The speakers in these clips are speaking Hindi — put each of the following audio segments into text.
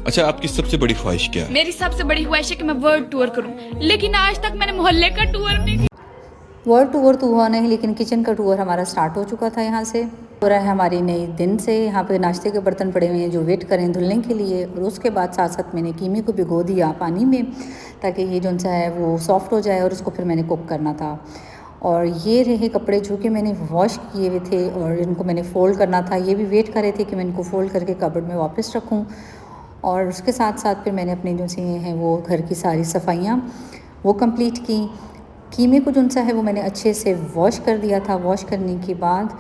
अच्छा, आपकी सबसे बड़ी ख्वाहिश क्या है? मेरी सबसे बड़ी ख्वाहिश है कि मैं वर्ल्ड टूर करूं, लेकिन आज तक मैंने मोहल्ले का टूर नहीं किया। वर्ल्ड टूर तो हुआ नहीं, लेकिन किचन का टूर हमारा स्टार्ट हो चुका था। यहाँ से हो रहा है हमारी नई दिन से। यहाँ पे नाश्ते के बर्तन पड़े हुए हैं जो वेट करें धुलने के लिए। और उसके बाद साथ साथ मैंने कीमे को भिगो दिया पानी में, ताकि ये जो सा है वो सॉफ्ट हो जाए, और उसको फिर मैंने कुक करना था। और ये रहे कपड़े जो कि मैंने वॉश किए हुए थे, और इनको मैंने फ़ोल्ड करना था। ये भी वेट कर रहे थे कि मैं इनको फ़ोल्ड करके कबर्ड में वापस रखूँ। और उसके साथ साथ फिर मैंने अपने जो से हैं वो घर की सारी सफाइयाँ वो कंप्लीट की। कीमे को जो सा है वो मैंने अच्छे से वॉश कर दिया था। वॉश करने के बाद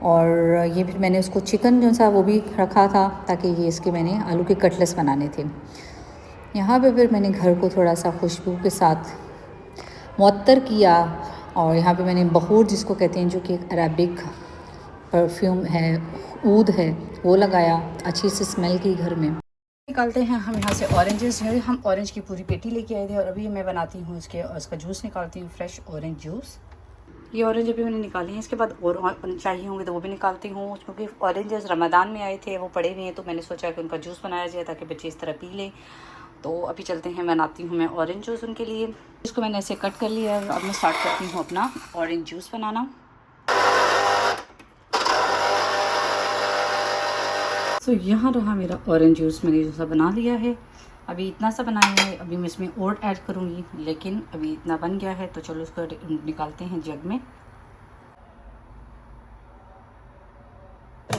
और ये फिर मैंने उसको चिकन जो सा वो भी रखा था, ताकि ये इसके मैंने आलू के कटलेट्स बनाने थे। यहाँ पे फिर मैंने घर को थोड़ा सा खुशबू के साथ मुअत्तर किया। और यहाँ पे मैंने बखूर जिसको कहते हैं, जो कि एक अरबिक परफ्यूम है, ऊद है, वो लगाया। अच्छी सी स्मेल की घर में। निकालते हैं हम यहाँ से ऑरेंजेस जो है, हम ऑरेंज की पूरी पेटी लेके आए थे, और अभी मैं बनाती हूँ उसका जूस निकालती हूँ, फ्रेश ऑरेंज जूस। ये ऑरेंज अभी मैंने निकाले हैं। इसके बाद और चाहिए होंगे तो वो भी निकालती हूँ, क्योंकि ऑरेंजेस रमज़ान में आए थे, वो पड़े हुए हैं, तो मैंने सोचा कि उनका जूस बनाया जाए ताकि बच्चे इस तरह पी लें। तो अभी चलते हैं, बनाती हूँ मैं ऑरेंज जूस उनके लिए। इसको मैंने ऐसे कट कर लिया है। अब मैं स्टार्ट करती हूँ अपना ऑरेंज जूस बनाना। तो यहाँ रहा मेरा ऑरेंज जूस, मैंने जो सा बना लिया है। अभी इतना सा बनाया है, अभी मैं इसमें और ऐड करूँगी, लेकिन अभी इतना बन गया है, तो चलो उसको निकालते हैं जग में।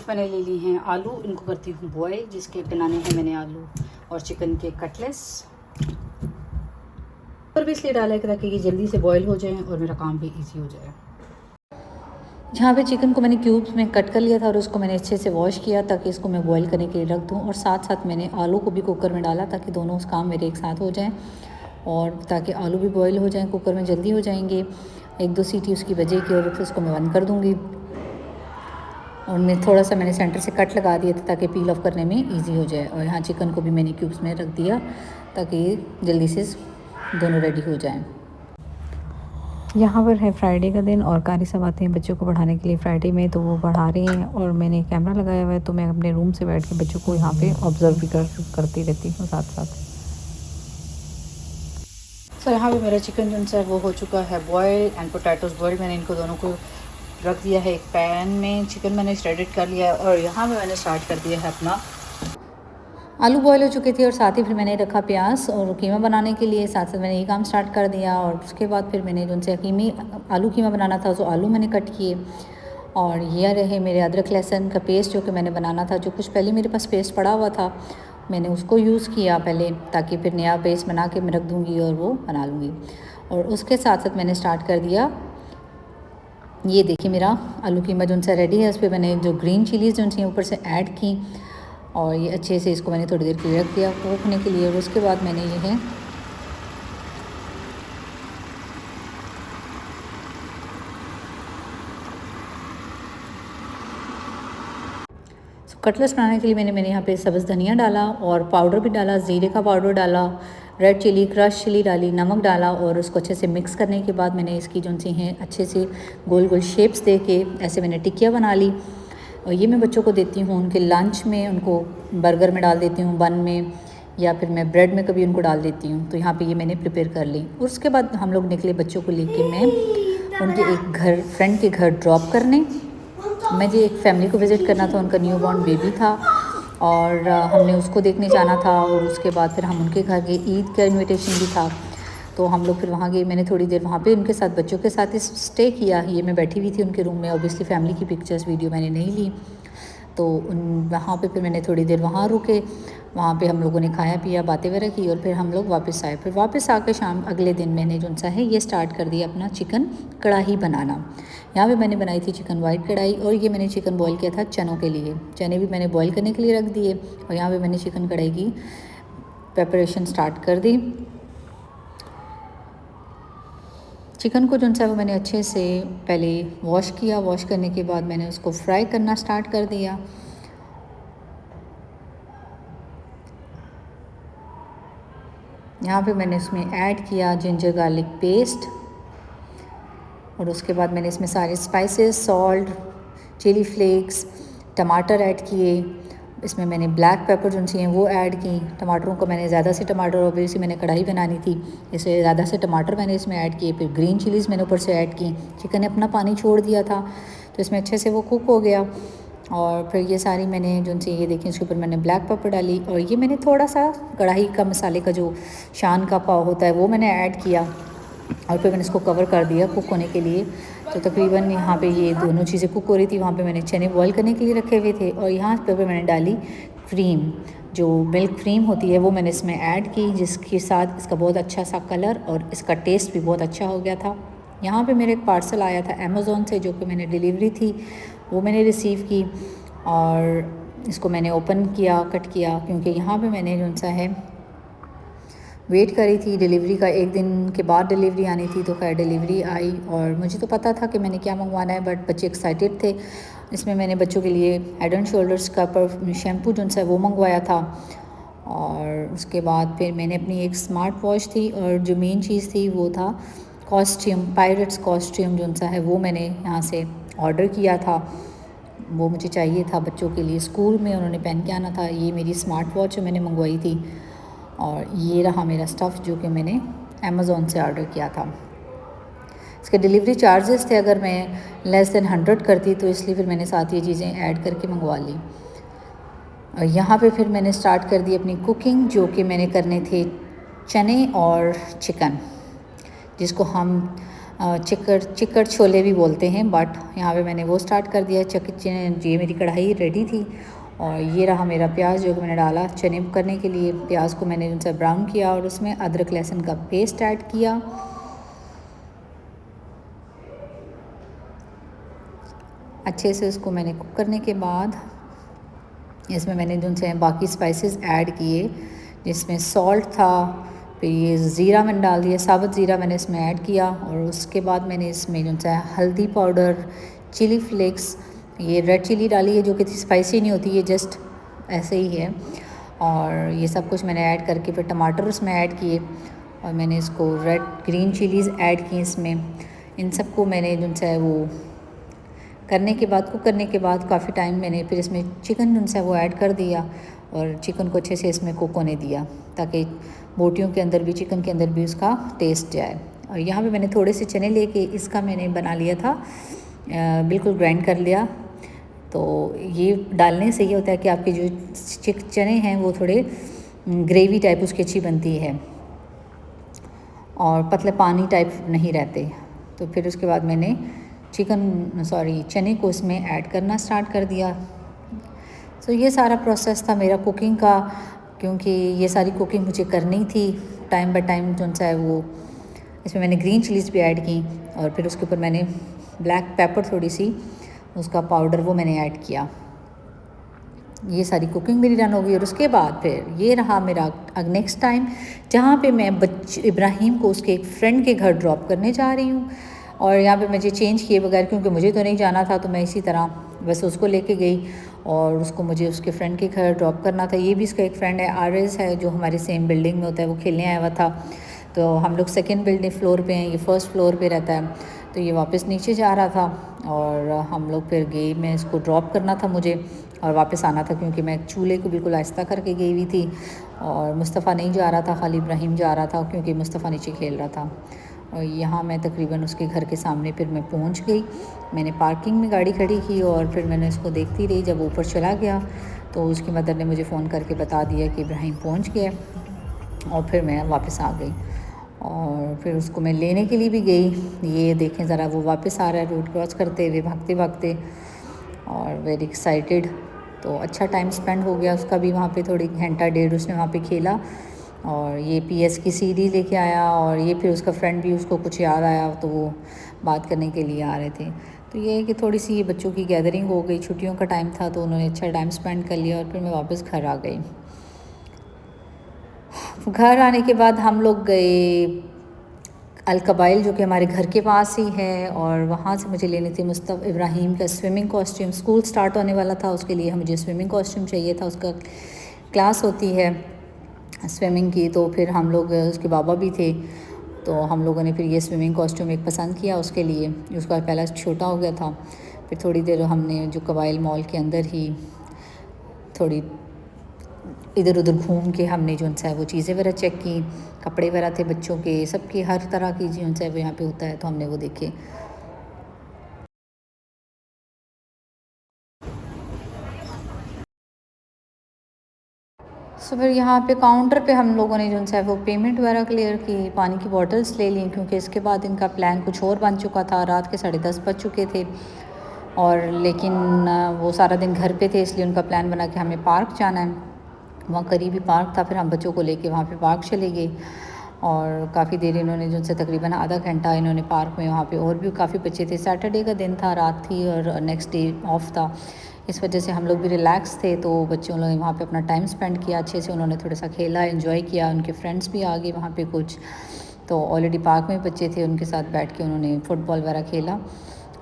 मैंने ले ली हैं आलू, इनको करती हूँ बॉयल, जिसके बनाने हैं मैंने आलू और चिकन के कटलेट्स। पर भी इसलिए डाला है ताकि ये जल्दी से बॉयल हो जाए और मेरा काम भी ईजी हो जाए। यहाँ पे चिकन को मैंने क्यूब्स में कट कर लिया था, और उसको मैंने अच्छे से वॉश किया, ताकि इसको मैं बॉईल करने के लिए रख दूँ। और साथ साथ मैंने आलू को भी कुकर में डाला, ताकि दोनों काम मेरे एक साथ हो जाएं, और ताकि आलू भी बॉईल हो जाएं, कुकर में जल्दी हो जाएंगे। एक दो सीटी उसकी बजेगी, और फिर उसको मैं बंद कर दूँगी। और मैं थोड़ा सा मैंने सेंटर से कट लगा दिया था, ताकि पील ऑफ करने में ईजी हो जाए। और यहाँ चिकन को भी मैंने क्यूब्स में रख दिया, ताकि जल्दी से दोनों रेडी हो जाएँ। यहाँ पर है फ्राइडे का दिन, और कारी सब आते हैं बच्चों को पढ़ाने के लिए फ्राइडे में, तो वो पढ़ा रहे हैं, और मैंने कैमरा लगाया हुआ है, तो मैं अपने रूम से बैठ के बच्चों को यहाँ पे ऑब्ज़र्व भी करती रहती हूँ साथ साथ। तो यहाँ पे मेरा चिकन जो है वो हो चुका है बॉयल, एंड पोटैटोज बॉयल। मैंने इनको दोनों को रख दिया है एक पैन में। चिकन मैंने श्रेडेड कर लिया है, और यहाँ पे मैंने स्टार्ट कर दिया है अपना आलू बॉयल हो चुके थे, और साथ ही फिर मैंने रखा प्याज और कीमा बनाने के लिए। साथ साथ मैंने ये काम स्टार्ट कर दिया। और उसके बाद फिर मैंने जो से आलू कीमा बनाना था, तो आलू मैंने कट किए। और ये रहे मेरे अदरक लहसुन का पेस्ट, जो कि मैंने बनाना था, जो कुछ पहले मेरे पास पेस्ट पड़ा हुआ था, मैंने उसको यूज़ किया पहले, ताकि फिर नया पेस्ट बना के मैं रख दूँगी और वो बना लूँगी। और उसके साथ साथ मैंने स्टार्ट कर दिया, ये देखिए मेरा आलू कीमा जो सा रेडी है। उस पर मैंने जो ग्रीन चिलीज़ जो सी ऊपर से ऐड की, और ये अच्छे से इसको मैंने थोड़ी देर के लिए रख दिया पकने के लिए। और उसके बाद मैंने ये है कटलेट्स बनाने के लिए मैंने यहाँ पे सब्ज़ धनिया डाला, और पाउडर भी डाला, ज़ीरे का पाउडर डाला, रेड चिली, क्रश चिली डाली, नमक डाला, और उसको अच्छे से मिक्स करने के बाद मैंने इसकी जो सी हैं अच्छे से गोल गोल शेप्स दे के ऐसे मैंने टिक्कियाँ बना ली। और ये मैं बच्चों को देती हूँ उनके लंच में, उनको बर्गर में डाल देती हूँ, बन में, या फिर मैं ब्रेड में कभी उनको डाल देती हूँ। तो यहाँ पे ये मैंने प्रिपेयर कर ली। और उसके बाद हम लोग निकले बच्चों को लेके मैं उनके एक फ्रेंड के घर ड्रॉप करने। मैं जी एक फैमिली को विज़िट करना था, उनका न्यू बॉर्न बेबी था, और हमने उसको देखने जाना था। और उसके बाद फिर हम उनके घर गए, ईद का इन्विटेशन भी था, तो हम लोग फिर वहाँ गए। मैंने थोड़ी देर वहाँ पे उनके साथ बच्चों के साथ स्टे किया। ये मैं बैठी हुई थी उनके रूम में, ऑब्वियसली फैमिली की पिक्चर्स वीडियो मैंने नहीं ली, तो वहाँ पे फिर मैंने थोड़ी देर वहाँ रुके। वहाँ पे हम लोगों ने खाया पिया, बातें वगैरह की, और फिर हम लोग वापस आए। फिर वापस आकर शाम अगले दिन मैंने जो सा है ये स्टार्ट कर दिया अपना चिकन कढ़ाई बनाना। यहाँ पे मैंने बनाई थी चिकन वाइट कढ़ाई, और ये मैंने चिकन बॉईल किया था चनों के लिए। चने भी मैंने बॉईल करने के लिए रख दिए, और यहाँ पे मैंने चिकन कढ़ाई की प्रिपरेशन स्टार्ट कर दी। चिकन को जो है वो मैंने अच्छे से पहले वॉश किया। वॉश करने के बाद मैंने उसको फ्राई करना स्टार्ट कर दिया। यहाँ पे मैंने इसमें ऐड किया जिंजर गार्लिक पेस्ट, और उसके बाद मैंने इसमें सारे स्पाइसेस, सॉल्ट, चिली फ्लेक्स, टमाटर ऐड किए, इसमें मैंने ब्लैक पेपर जो सी हैं वो ऐड की। टमाटरों को मैंने ज़्यादा से टमाटर, ऑब्वियसली मैंने कढ़ाई बनानी थी इसलिए ज़्यादा से टमाटर मैंने इसमें ऐड किए। फिर ग्रीन चिलीज़ मैंने ऊपर से ऐड की। चिकन ने अपना पानी छोड़ दिया था तो इसमें अच्छे से वो कुक हो गया। और फिर ये सारी मैंने जो सी ये देखें इसके ऊपर मैंने ब्लैक पेपर डाली और ये मैंने थोड़ा सा कढ़ाई का मसाले का जो शान का पाव होता है वो मैंने ऐड किया और फिर मैंने इसको कवर कर दिया कुक होने के लिए। तो तकरीबन यहाँ पे ये दोनों चीज़ें कुक हो रही थी। वहाँ पे मैंने चने बॉईल करने के लिए रखे हुए थे और यहाँ पे मैंने डाली क्रीम, जो मिल्क क्रीम होती है वो मैंने इसमें ऐड की, जिसके साथ इसका बहुत अच्छा सा कलर और इसका टेस्ट भी बहुत अच्छा हो गया था। यहाँ पे मेरे एक पार्सल आया था अमेज़ोन से जो कि मैंने डिलीवरी थी वो मैंने रिसीव की और इसको मैंने ओपन किया, कट किया, क्योंकि यहाँ पे मैंने जो सा है वेट करी थी डिलीवरी का। एक दिन के बाद डिलीवरी आनी थी तो खैर डिलीवरी आई और मुझे तो पता था कि मैंने क्या मंगवाना है, बट बच्चे एक्साइटेड थे। इसमें मैंने बच्चों के लिए हेड एंड शोल्डर्स का शैम्पू जो सा वो मंगवाया था और उसके बाद फिर मैंने अपनी एक स्मार्ट वॉच थी और जो मेन चीज़ थी वो था कॉस्ट्यूम, पायरेट्स कॉस्ट्यूम जो सा है वो मैंने यहाँ से ऑर्डर किया था। वो मुझे चाहिए था बच्चों के लिए, स्कूल में उन्होंने पहन के आना था। ये मेरी स्मार्ट वॉच जो मैंने मंगवाई थी और ये रहा मेरा स्टफ़ जो कि मैंने अमेज़ोन से ऑर्डर किया था। इसके डिलीवरी चार्जेस थे अगर मैं लेस दैन 100 करती तो इसलिए फिर मैंने साथ ये चीज़ें ऐड करके मंगवा ली। और यहाँ पे फिर मैंने स्टार्ट कर दी अपनी कुकिंग, जो कि मैंने करने थे चने और चिकन, जिसको हम चिकड़ छोले भी बोलते हैं, बट यहाँ पे मैंने वो स्टार्ट कर दिया। ये मेरी कढ़ाई रेडी थी और ये रहा मेरा प्याज जो कि मैंने डाला चने करने के लिए। प्याज को मैंने उनसे ब्राउन किया और उसमें अदरक लहसुन का पेस्ट ऐड किया। अच्छे से उसको मैंने कुक करने के बाद इसमें मैंने जो से बाकी स्पाइसेस ऐड किए, जिसमें सॉल्ट था, फिर ये ज़ीरा मैंने डाल दिया, साबुत ज़ीरा मैंने इसमें ऐड किया और उसके बाद मैंने इसमें जो है हल्दी पाउडर, चिली फ्लेक्स, ये रेड चिली डाली है जो कि स्पाइसी नहीं होती, ये जस्ट ऐसे ही है। और ये सब कुछ मैंने ऐड करके फिर टमाटर उसमें ऐड किए और मैंने इसको रेड ग्रीन चिलीज़ ऐड की इसमें। इन सबको मैंने जो है वो करने के बाद, कुक करने के बाद काफ़ी टाइम मैंने फिर इसमें चिकन जो है वो ऐड कर दिया और चिकन को अच्छे से इसमें कुक होने दिया ताकि बोटियों के अंदर भी, चिकन के अंदर भी उसका टेस्ट जाए। और यहाँ पे मैंने थोड़े से चने लेके इसका मैंने बना लिया था, बिल्कुल ग्राइंड कर लिया। तो ये डालने से ये होता है कि आपके जो चने हैं वो थोड़े ग्रेवी टाइप उसकी अच्छी बनती है और पतले पानी टाइप नहीं रहते। तो फिर उसके बाद मैंने चने को इसमें ऐड करना स्टार्ट कर दिया। तो ये सारा प्रोसेस था मेरा कुकिंग का, क्योंकि ये सारी कुकिंग मुझे करनी थी टाइम बाय टाइम जो सा है वो। इसमें मैंने ग्रीन चिलीज़ भी ऐड की और फिर उसके ऊपर मैंने ब्लैक पेपर थोड़ी सी उसका पाउडर वो मैंने ऐड किया। ये सारी कुकिंग मेरी डन हो गई और उसके बाद फिर ये रहा मेरा नेक्स्ट टाइम, जहाँ पे मैं इब्राहिम को उसके एक फ्रेंड के घर ड्रॉप करने जा रही हूँ। और यहाँ पे मुझे चेंज किए बगैर, क्योंकि मुझे तो नहीं जाना था, तो मैं इसी तरह बस उसको लेके गई और उसको मुझे उसके फ्रेंड के घर ड्रॉप करना था। ये भी इसका एक फ्रेंड है, आरएस है, जो हमारे सेम बिल्डिंग में होता है, वो खेलने आया हुआ था। तो हम लोग सेकंड बिल्डिंग फ्लोर पे हैं, ये फर्स्ट फ्लोर पे रहता है। तो ये वापस नीचे जा रहा था और हम लोग फिर गए, मैं इसको ड्रॉप करना था मुझे और वापस आना था, क्योंकि मैं चूल्हे को बिल्कुल आहिस्ता करके गई हुई थी और मुस्तफ़ा नहीं जा रहा था, खाली इब्राहिम जा रहा था क्योंकि मुस्तफ़ा नीचे खेल रहा था। और यहाँ मैं तकरीबन उसके घर के सामने फिर मैं पहुँच गई। मैंने पार्किंग में गाड़ी खड़ी की और फिर मैंने इसको देखती रही। जब ऊपर चला गया तो उसकी मदर ने मुझे फ़ोन करके बता दिया कि इब्राहिम पहुँच गया और फिर मैं वापस आ गई और फिर उसको मैं लेने के लिए भी गई। ये देखें ज़रा, वो वापस आ रहा है रोड क्रॉस करते हुए, भागते भागते, और वेरी एक्साइटेड। तो अच्छा टाइम स्पेंड हो गया उसका भी वहाँ पे, थोड़ी घंटा डेढ़ उसने वहाँ पे खेला और ये PS की CD लेके आया और ये फिर उसका फ्रेंड भी, उसको कुछ याद आया तो वो बात करने के लिए आ रहे थे। तो ये है कि थोड़ी सी ये बच्चों की गैदरिंग हो गई, छुट्टियों का टाइम था तो उन्होंने अच्छा टाइम स्पेंड कर लिया और फिर मैं वापस घर आ गई। घर आने के बाद हम लोग गए अलकबाइल, जो कि हमारे घर के पास ही है, और वहाँ से मुझे लेनी थी इब्राहिम का स्विमिंग कॉस्ट्यूम। स्कूल स्टार्ट होने वाला था, उसके लिए मुझे स्विमिंग कॉस्ट्यूम चाहिए था, उसका क्लास होती है स्विमिंग की। तो फिर हम लोग, उसके बाबा भी थे, तो हम लोगों ने फिर ये स्विमिंग कॉस्ट्यूम एक पसंद किया उसके लिए। उसका पहला छोटा हो गया था, फिर थोड़ी देर हमने जो कबाइल मॉल के अंदर ही थोड़ी इधर उधर घूम के हमने जो है वो चीज़ें वगैरह चेक की, कपड़े वगैरह थे बच्चों के, सबकी हर तरह की जो है वो यहाँ पे होता है, तो हमने वो देखे। सो फिर यहाँ पे काउंटर पे हम लोगों ने जो है वो पेमेंट वगैरह क्लियर की, पानी की बॉटल्स ले ली, क्योंकि इसके बाद इनका प्लान कुछ और बन चुका था। रात के 10:30 बज चुके थे और लेकिन वो सारा दिन घर पे थे, इसलिए उनका प्लान बना कि हमें पार्क जाना है। वहाँ करीबी पार्क था, फिर हम बच्चों को लेके वहाँ पे पार्क चले गए और काफ़ी देर इन्होंने जो है तकरीबन आधा घंटा इन्होंने पार्क में, वहाँ पे और भी काफ़ी बच्चे थे। सैटरडे का दिन था, रात थी और नेक्स्ट डे ऑफ था, इस वजह से हम लोग भी रिलैक्स थे, तो बच्चों ने वहाँ पे अपना टाइम स्पेंड किया अच्छे से। उन्होंने थोड़ा सा खेला, एंजॉय किया, उनके फ्रेंड्स भी आ गए वहाँ पे कुछ, तो ऑलरेडी पार्क में बच्चे थे, उनके साथ बैठ के उन्होंने फ़ुटबॉल वगैरह खेला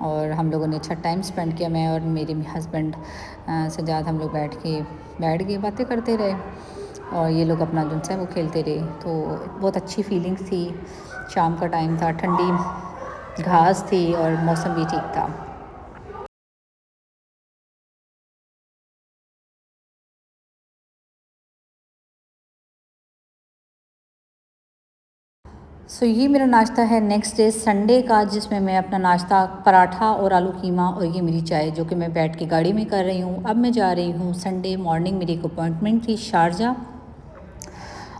और हम लोगों ने अच्छा टाइम स्पेंड किया। मैं और मेरे हस्बैंड सजाद हम लोग बैठ गए, बातें करते रहे और ये लोग अपना जो है वो खेलते रहे। तो बहुत अच्छी फीलिंग्स थी। शाम का टाइम था, ठंडी घास थी और मौसम भी ठीक था। सो ये मेरा नाश्ता है नेक्स्ट डे संडे का, जिसमें मैं अपना नाश्ता पराठा और आलू कीमा और ये मेरी चाय, जो कि मैं बैठ के गाड़ी में कर रही हूँ। अब मैं जा रही हूँ, संडे मॉर्निंग मेरी एक अपॉइंटमेंट थी शारजा,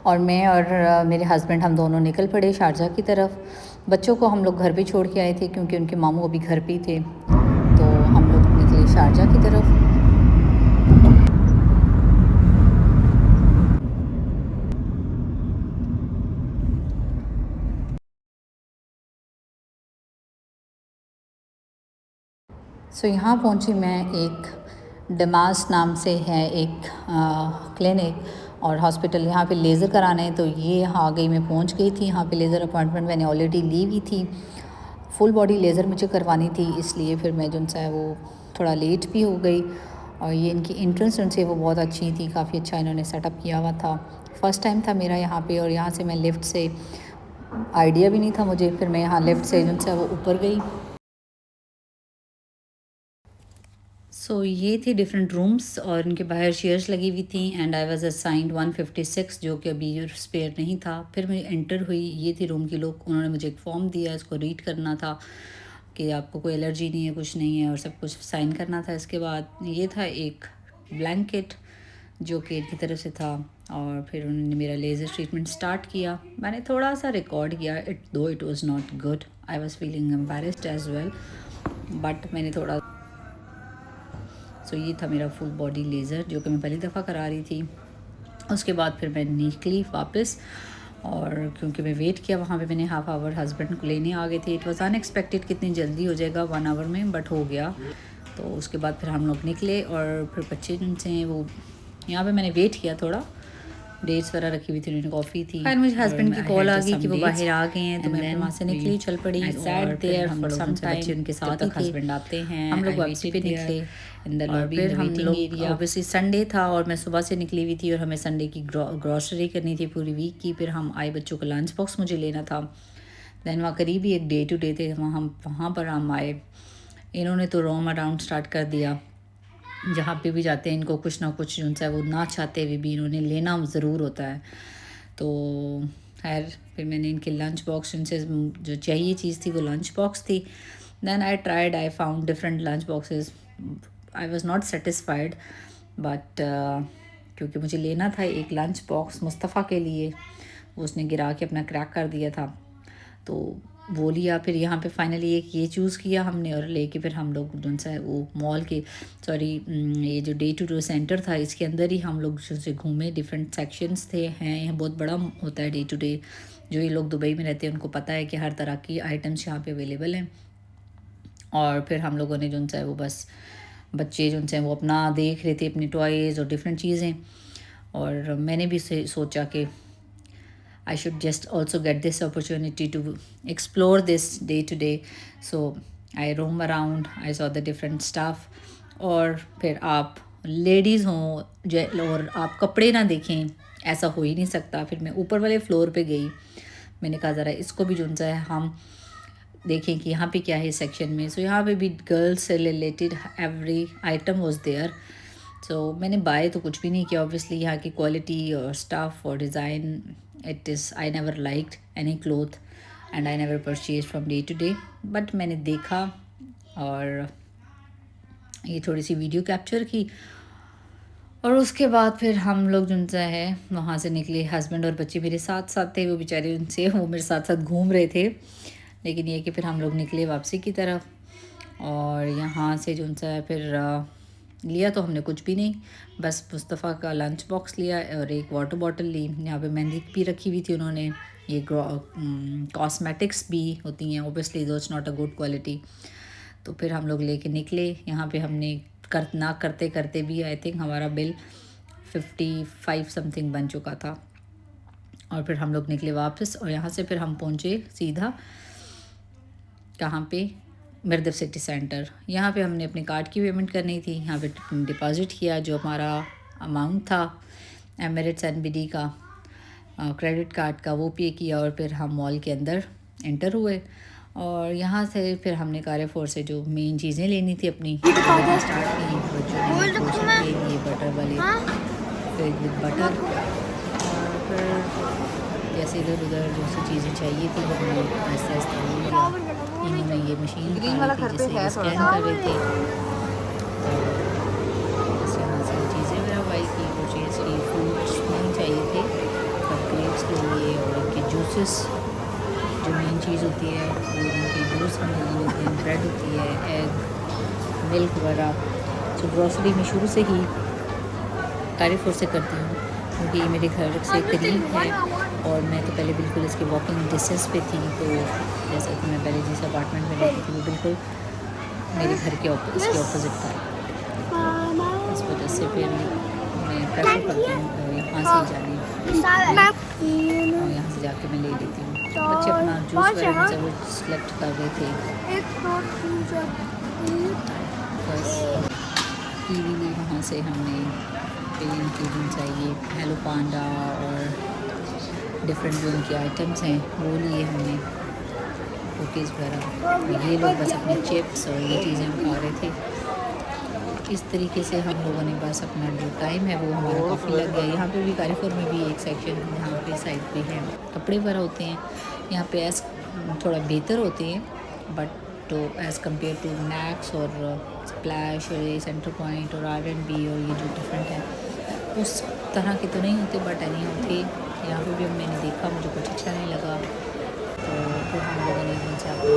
और मैं और मेरे हस्बैंड हम दोनों निकल पड़े शारजा की तरफ। बच्चों को हम लोग घर पे छोड़ के आए थे, क्योंकि उनके मामू अभी घर पे ही थे, तो हम लोग निकले शारजा की तरफ। सो यहाँ पहुँची मैं, एक डमास नाम से है एक क्लिनिक और हॉस्पिटल, यहाँ पे लेज़र कराना है, तो ये यहाँ आ गई, मैं पहुँच गई थी यहाँ पे। लेज़र अपॉइंटमेंट मैंने ऑलरेडी ली हुई थी, फुल बॉडी लेज़र मुझे करवानी थी, इसलिए फिर मैं जो है वो थोड़ा लेट भी हो गई। और ये इनकी एंट्रेंस जो है वो बहुत अच्छी थी, काफ़ी अच्छा इन्होंने सेटअप किया हुआ था। फ़र्स्ट टाइम था मेरा यहाँ पे, और यहाँ से मैं लिफ्ट से, आइडिया भी नहीं था मुझे, फिर मैं यहाँ लिफ्ट से जो है वो ऊपर गई। सो ये थी डिफरेंट रूम्स और इनके बाहर चेयर्स लगी हुई थी, एंड आई वाज असाइंड 156, जो कि अभी स्पेयर नहीं था। फिर मैं एंटर हुई, ये थी रूम की लोग, उन्होंने मुझे एक फॉर्म दिया, इसको रीड करना था कि आपको कोई एलर्जी नहीं है, कुछ नहीं है, और सब कुछ साइन करना था। इसके बाद ये था एक ब्लैंकेट जो कि इनकी तरफ से था, और फिर उन्होंने मेरा लेज़र ट्रीटमेंट स्टार्ट किया। मैंने थोड़ा सा रिकॉर्ड किया, it was not good, I was feeling embarrassed as well, but मैंने थोड़ा। सो ये था मेरा फुल बॉडी लेज़र, जो कि मैं पहली दफ़ा करा रही थी। उसके बाद फिर मैं निकली वापस, और क्योंकि मैं वेट किया वहाँ पे, मैंने हाफ़ आवर, हस्बैंड को लेने आ गए थे। इट वाज अनएक्सपेक्टेड कितनी जल्दी हो जाएगा 1 आवर में, बट हो गया। तो उसके बाद फिर हम लोग निकले, और फिर बच्चे जिनसे हैं वो, यहाँ पे मैंने वेट किया, थोड़ा डेट्स वगैरह रखी हुई थी, उन्होंने कॉफ़ी थी। फिर मुझे हस्बैंड की कॉल आ गई कि वो बाहर आ गए हैं, तो मैं वहाँ से निकली, चल पड़ी, और फिर हम लोग बच्चे उनके साथ ही हस्बैंड आते हैं, हम लोग वापसी पे निकले। और फिर हम लोग, ऑब्वियसली संडे था और मैं सुबह से निकली हुई थी, और हमें संडे की ग्रॉसरी करनी थी पूरी वीक की। फिर हम आए, बच्चों का लंच बॉक्स मुझे लेना था। दैन वहाँ करीबी एक डे टू डे थे, वहाँ पर हम आए। इन्होंने तो रोम अराउंड स्टार्ट कर दिया, जहाँ पे भी जाते हैं इनको कुछ ना कुछ जो है वो ना चाहते हुए भी इन्होंने लेना ज़रूर होता है। तो खैर फिर मैंने इनके लंच बॉक्स, इनसे जो चाहिए चीज़ थी वो लंच बॉक्स थी। Then I found different lunch boxes. I was not satisfied, but क्योंकि मुझे लेना था एक लंच बॉक्स मुस्तफ़ा के लिए, वो उसने गिरा के अपना क्रैक कर दिया था, तो वो लिया। फिर यहाँ पे फाइनली एक ये चूज़ किया हमने, और लेके फिर हम लोग जो सा वो मॉल के, ये जो डे टू डे सेंटर था, इसके अंदर ही हम लोग जो से घूमे। डिफरेंट सेक्शंस थे, हैं यहाँ बहुत बड़ा होता है डे टू डे। जो ये लोग दुबई में रहते हैं उनको पता है कि हर तरह की आइटम्स यहाँ पे अवेलेबल हैं। और फिर हम लोगों ने जो है वो बस, बच्चे जो हैं वो अपना देख रहे थे, अपनी टॉयज़ और डिफरेंट चीज़ें, और मैंने भी सोचा कि I should just also get this opportunity to explore this day to day. So I roam around, I saw the different stuff. और फिर आप लेडीज़ हों और आप कपड़े ना देखें, ऐसा हो ही नहीं सकता। फिर मैं ऊपर वाले फ्लोर पे गई, मैंने कहा ज़रा इसको भी जो है हम देखें कि यहाँ पे क्या है सेक्शन में। सो यहाँ पे भी गर्ल्स से related every item was there. So मैंने बाय तो कुछ भी नहीं किया ऑब्वियसली। यहाँ की क्वालिटी और स्टफ़ और design, it is I never liked any cloth and I never purchase from day to day. But मैंने देखा और ये थोड़ी सी वीडियो कैप्चर की और उसके बाद फिर हम लोग जो है वहाँ से निकले। हस्बैंड और बच्चे मेरे साथ साथ थे, वो बेचारे उनसे वो मेरे साथ साथ घूम रहे थे। लेकिन ये कि फिर हम लोग निकले वापसी की तरफ और यहाँ से जो है फिर लिया तो हमने कुछ भी नहीं, बस मुस्तफ़ा का लंच बॉक्स लिया और एक वाटर बॉटल ली। यहाँ पे मेहंदी भी रखी हुई थी उन्होंने। ये कॉस्मेटिक्स भी होती हैं ऑब्वियसली, दो it's not a good quality. तो फिर हम लोग लेके निकले। यहाँ पे हमने करते करते भी आई थिंक हमारा बिल 55 समथिंग बन चुका था। और फिर हम लोग निकले वापस और यहाँ से फिर हम पहुँचे सीधा कहाँ पे, मिर्दफ सिटी सेंटर। यहाँ पे हमने अपने कार्ड की पेमेंट करनी थी। यहाँ पे डिपॉज़िट किया जो हमारा अमाउंट था एमिरेट्स NBD का क्रेडिट कार्ड का, वो पे किया और फिर हम मॉल के अंदर एंटर हुए। और यहाँ से फिर हमने कारफोर से जो मेन चीज़ें लेनी थी अपनी स्टार्ट की। बच्चों ने पोर्शन ले लिए बटर वाले, फिर विद बटर। और फिर जैसे इधर उधर जो सी चीज़ें चाहिए थी हमने आहिस्ता आहिस्ता ले लिया। इन्होंने ये मशीन निकाली थी जिससे स्कैन कर रहे थे। तो बस यहाँ से चीज़ें मेरा भाई की परचेज़ की। फ्रूट्स नहीं चाहिए थे, पर ग्रेप्स ले लिए और इनके जूसेस जो मेन चीज़ होती है वो उनके जूस हमने लिए होते हैं, ब्रेड होती है, एग, मिल्क वगैरह। तो ग्रॉसरी में शुरू से ही कारफोर से करती हूँ क्योंकि ये मेरे घर से करीब है और मैं तो पहले बिल्कुल इसके वॉकिंग डिस्टेंस पे थी। तो जैसा कि मैं पहले जिस अपार्टमेंट में रहती थी वो बिल्कुल मेरे घर के इसके ऑपोजिट था। इस वजह से फिर मैं प्रेफर करती हूँ यहाँ से जाने और यहाँ से जाके मैं ले लेती हूँ। बच्चे अपना जूस वगैरह से वो सेलेक्ट कर रहे थे। बस टीवी ली वहाँ से हमने, फिर इनकी जो चाहिए हेलो पांडा और डिफरेंट जो उनके आइटम्स हैं वो लिए हमने, कुकीज़ वगैरह। ये लोग बस अपने चिप्स और ये चीज़ें खा रहे थे। इस तरीके से हम लोगों ने बस अपना जो टाइम है वो हमारा काफ़ी लग गया। यहाँ पे भी कारफोर में भी एक सेक्शन यहाँ पे साइड पे है कपड़े वगैरह होते हैं। यहाँ पे एस थोड़ा बेहतर होते हैं बट तो एज़ कम्पेयर टू मैक्स और स्प्लैश और ये सेंटर पॉइंट और R&B और ये जो डिफरेंट है उस तरह के तो नहीं होते, बट एनी होते। यहाँ पे भी मैंने देखा, मुझे कुछ अच्छा नहीं लगा। तो फिर हम लोगों ने उनसे अपना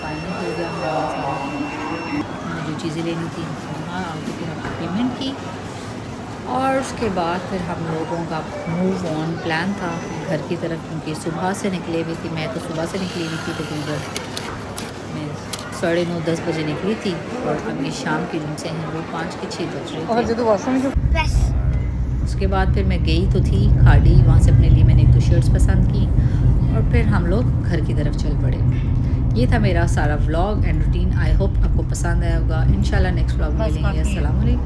फाइनल हो गया। हमें जो चीज़ें लेनी थी वहाँ आके फिर हमने पेमेंट की और उसके बाद फिर हम लोगों का मूव ऑन प्लान था घर की तरफ, क्योंकि सुबह से निकले हुए थे। मैं तो सुबह से निकली हुई थी, तकरीबन मैं 9:30-10 बजे निकली थी और अभी शाम के दिन से हैं वो 5 के 6 बज रहे थे। उसके बाद फिर मैं गई तो थी खाड़ी, वहाँ से अपने लिए मैंने 1-2 शर्ट्स पसंद की और फिर हम लोग घर की तरफ चल पड़े। ये था मेरा सारा vlog and routine. I hope आपको पसंद आया होगा। इंशाल्लाह नेक्स्ट व्लॉग में मिलेंगे। अस्सलाम वालेकुम।